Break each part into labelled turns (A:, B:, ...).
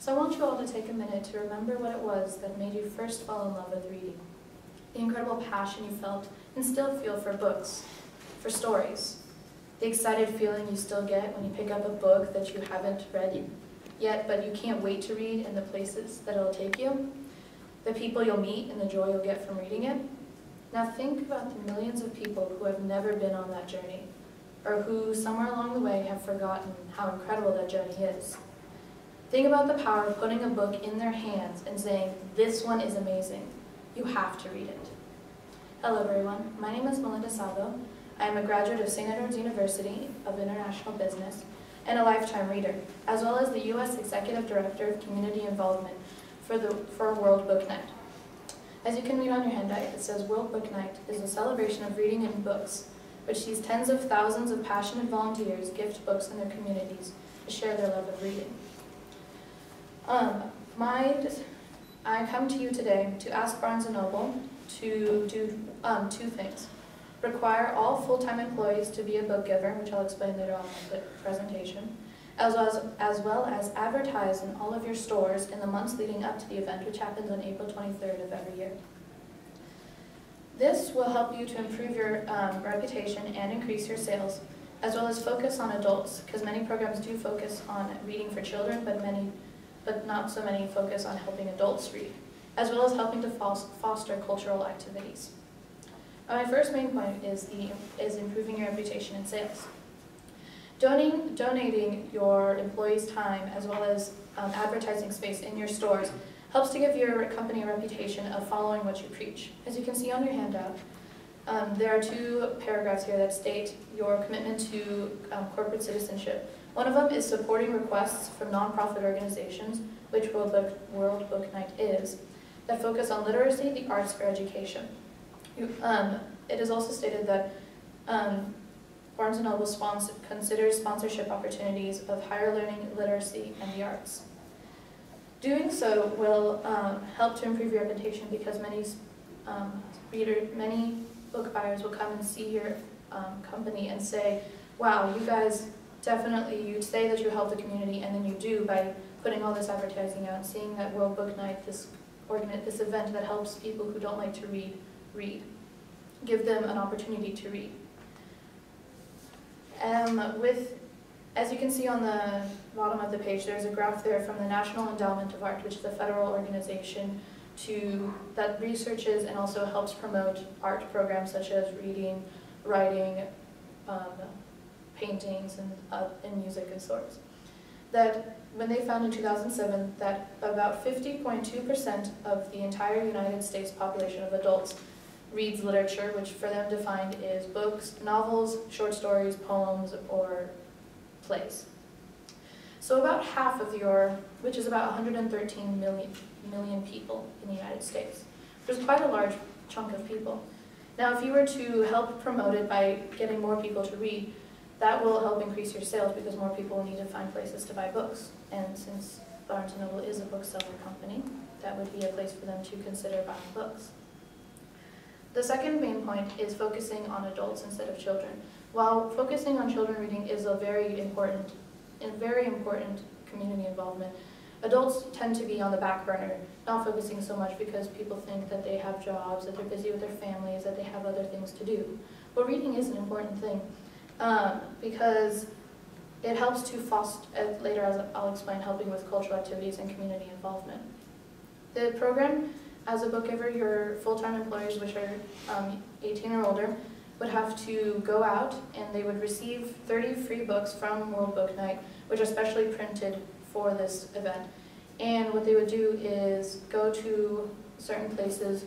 A: So I want you all to take a minute to remember what it was that made you first fall in love with reading. The incredible passion you felt and still feel for books, for stories. The excited feeling you still get when you pick up a book that you haven't read yet, but you can't wait to read, and the places that it'll take you. The people you'll meet and the joy you'll get from reading it. Now think about the millions of people who have never been on that journey, or who somewhere along the way have forgotten how incredible that journey is. Think about the power of putting a book in their hands and saying, "This one is amazing. You have to read it." Hello everyone, my name is Melinda. I am a graduate of St. Edward's University of International Business and a lifetime reader, as well as the U.S. Executive Director of Community Involvement for World Book Night. As you can read on your handout, it says World Book Night is a celebration of reading and books, which sees tens of thousands of passionate volunteers gift books in their communities to share their love of reading. I come to you today to ask Barnes & Noble to do two things. Require all full-time employees to be a book giver, which I'll explain later on in the presentation, as well as advertise in all of your stores in the months leading up to the event, which happens on April 23rd of every year. This will help you to improve your reputation and increase your sales, as well as focus on adults, because many programs do focus on reading for children, but not so many focus on helping adults read, as well as helping to foster cultural activities. My first main point is improving your reputation and sales. Donating your employees' time, as well as advertising space in your stores, helps to give your company a reputation of following what you preach. As you can see on your handout, there are two paragraphs here that state your commitment to corporate citizenship. One of them is supporting requests from nonprofit organizations, which World Book Night is, that focus on literacy, the arts, or education. It is also stated that Barnes & Noble considers sponsorship opportunities of higher learning, literacy, and the arts. Doing so will help to improve your reputation, because many book buyers will come and see your company and say, "Wow, you guys you say that you help the community, and then you do by putting all this advertising out, seeing that World Book Night, this event that helps people who don't like to read. Give them an opportunity to read." As you can see on the bottom of the page, there's a graph there from the National Endowment of Art, which is a federal organization that researches and also helps promote art programs such as reading, writing, paintings, and music and sorts. That when they found in 2007 that about 50.2% of the entire United States population of adults reads literature, which for them defined is books, novels, short stories, poems, or plays. So about half of which is about 113 million people in the United States, which is quite a large chunk of people. Now, if you were to help promote it by getting more people to read, that will help increase your sales, because more people need to find places to buy books. And since Barnes & Noble is a bookseller company, that would be a place for them to consider buying books. The second main point is focusing on adults instead of children. While focusing on children reading is a very important community involvement, adults tend to be on the back burner, not focusing so much because people think that they have jobs, that they're busy with their families, that they have other things to do. But reading is an important thing, because it helps to foster, later as I'll explain, helping with cultural activities and community involvement. The program, as a book giver, your full-time employees, which are 18 or older, would have to go out and they would receive 30 free books from World Book Night, which are specially printed for this event. And what they would do is go to certain places.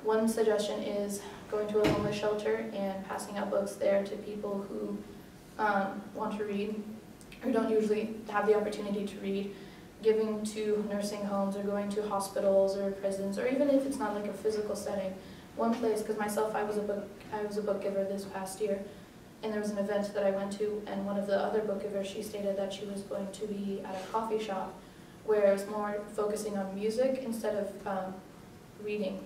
A: One suggestion is going to a homeless shelter and passing out books there to people who want to read, or don't usually have the opportunity to read, giving to nursing homes, or going to hospitals or prisons, or even if it's not like a physical setting. One place, because myself, I was a book giver this past year, and there was an event that I went to, and one of the other book givers, she stated that she was going to be at a coffee shop where it was more focusing on music instead of reading,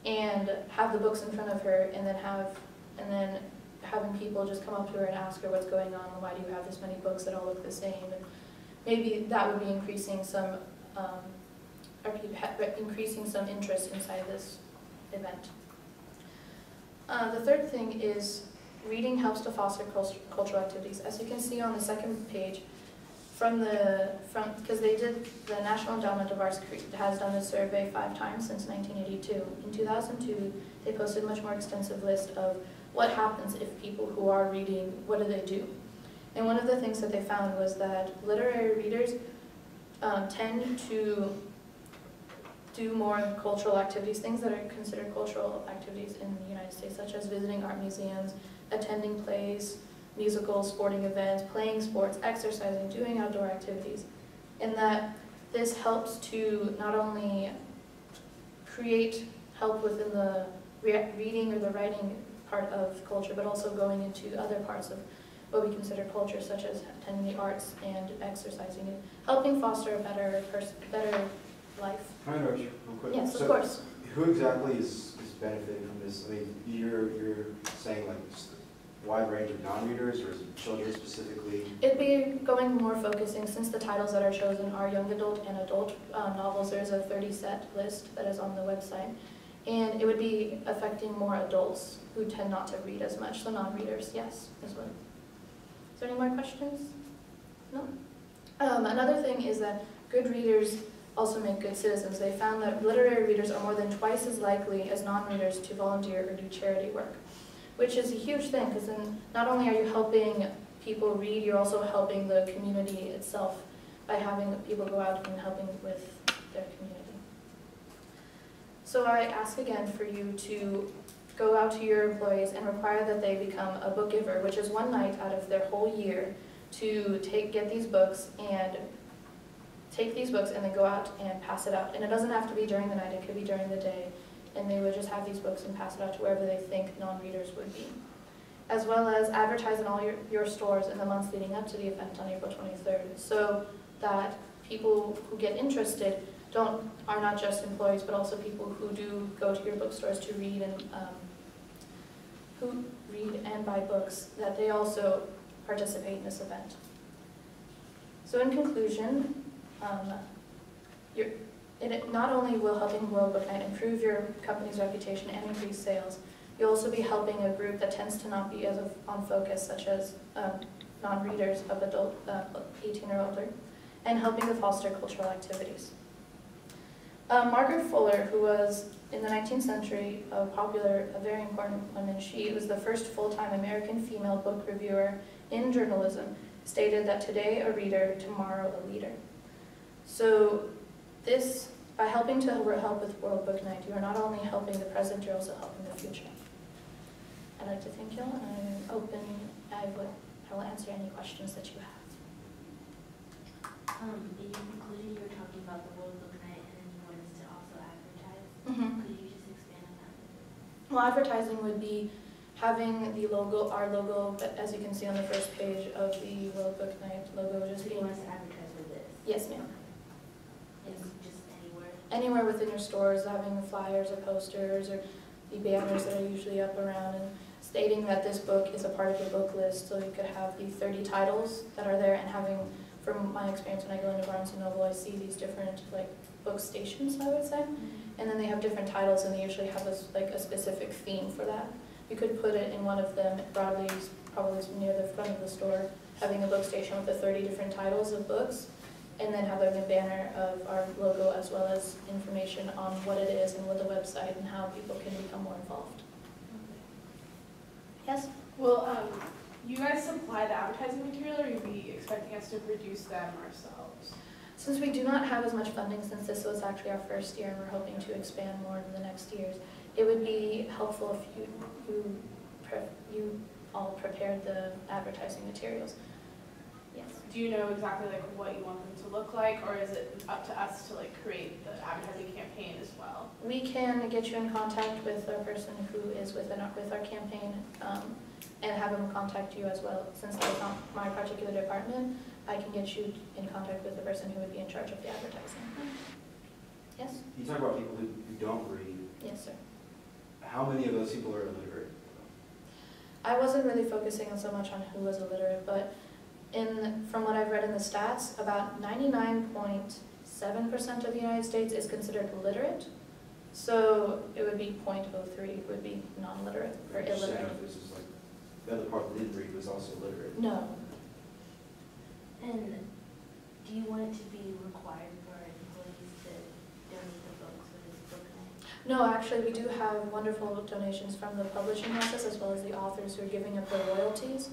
A: and have the books in front of her, and then having people just come up to her and ask her what's going on, why do you have this many books that all look the same, and maybe that would be increasing some increasing some interest inside this event. The third thing is reading helps to foster cultural activities. As you can see on the second page, because the National Endowment of Arts has done this survey 5 times since 1982. In 2002, they posted a much more extensive list of what happens if people who are reading, what do they do? And one of the things that they found was that literary readers tend to do more cultural activities, things that are considered cultural activities in the United States, such as visiting art museums, attending plays, musicals, sporting events, playing sports, exercising, doing outdoor activities. And that this helps to not only create help within the reading or the writing part of culture, but also going into other parts of what we consider culture, such as attending the arts and exercising, and helping foster a better life.
B: Can I interrupt you real quick?
A: Yes, of course.
B: Who exactly is benefiting from this? I mean, you're saying like just a wide range of non-readers, or is it children specifically?
A: It'd be going more focusing, since the titles that are chosen are young adult and adult novels. There's a 30-set list that is on the website. And it would be affecting more adults who tend not to read as much, so non-readers, yes, as well. Is there any more questions? No? Another thing is that good readers also make good citizens. They found that literary readers are more than twice as likely as non-readers to volunteer or do charity work, which is a huge thing, because then not only are you helping people read, you're also helping the community itself by having people go out and helping with their community. So I ask again for you to go out to your employees and require that they become a book giver, which is one night out of their whole year to get these books and take these books and then go out and pass it out. And it doesn't have to be during the night, it could be during the day. And they would just have these books and pass it out to wherever they think non-readers would be. As well as advertise in all your stores in the months leading up to the event on April 23rd, so that people who get interested are not just employees, but also people who do go to your bookstores to read and who read and buy books, that they also participate in this event. So in conclusion, it not only will helping World Book Night improve your company's reputation and increase sales, you'll also be helping a group that tends to not be as on focus, such as non-readers of adult 18 or older, and helping to foster cultural activities. Margaret Fuller, who was in the 19th century a very important woman, she was the first full-time American female book reviewer in journalism, stated that today a reader, tomorrow a leader. So by helping to help with World Book Night, you are not only helping the present, you're also helping the future. I'd like to thank you all, and I'm open. I will answer any questions that you have.
C: In your conclusion, you were talking about the World Book Night, and then you wanted us to also advertise.
A: Mm-hmm.
C: Could you just expand on that?
A: Well, advertising would be having the logo, our logo, but as you can see on the first page of the World Book Night logo, just
C: Do you
A: being.
C: want us to advertise with this?
A: Yes, ma'am.
C: Just anywhere?
A: Anywhere within your stores, having flyers or posters or the banners that are usually up around, and stating that this book is a part of your book list, so you could have the 30 titles that are there, and having, from my experience when I go into Barnes & Noble, I see these different book stations, I would say, and then they have different titles, and they usually have a specific theme for that. You could put it in one of them, probably near the front of the store, having a book station with the 30 different titles of books, and then having a banner of our logo as well as information on what it is and what the website and how people can become more involved. Yes?
D: Well, you guys supply the advertising material, or are you be expecting us to produce them ourselves?
A: Since we do not have as much funding, since this was actually our first year and we're hoping to expand more in the next years, it would be helpful if you all prepared the advertising materials. Yes.
D: Do you know exactly what you want them to look like, or is it up to us to create the advertising campaign as well?
A: We can get you in contact with a person who is with our campaign and have them contact you as well. Since that's not my particular department, I can get you in contact with the person who would be in charge of the advertising. Yes?
B: You talk about people who don't read.
A: Yes, sir.
B: How many of those people are illiterate?
A: I wasn't really focusing on so much on who was illiterate, but from what I've read in the stats, about 99.7% 7% of the United States is considered literate. So it would be 0.03 would be non-literate or illiterate.
B: This is like, the other part that didn't read was also literate.
A: No.
C: And do you want it to be required for employees to donate the books for this book night?
A: No, actually, we do have wonderful donations from the publishing houses as well as the authors who are giving up their royalties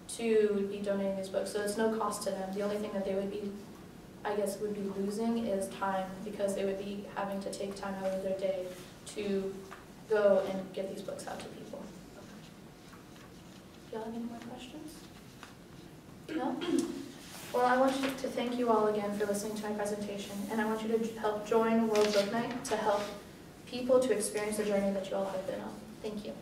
A: to be donating these books. So it's no cost to them. The only thing that they would be, I guess, would be losing is time, because they would be having to take time out of their day to go and get these books out to people. Do y'all have any more questions? No? Well, I want to thank you all again for listening to my presentation, and I want you to help join World Book Night to help people to experience the journey that you all have been on. Thank you.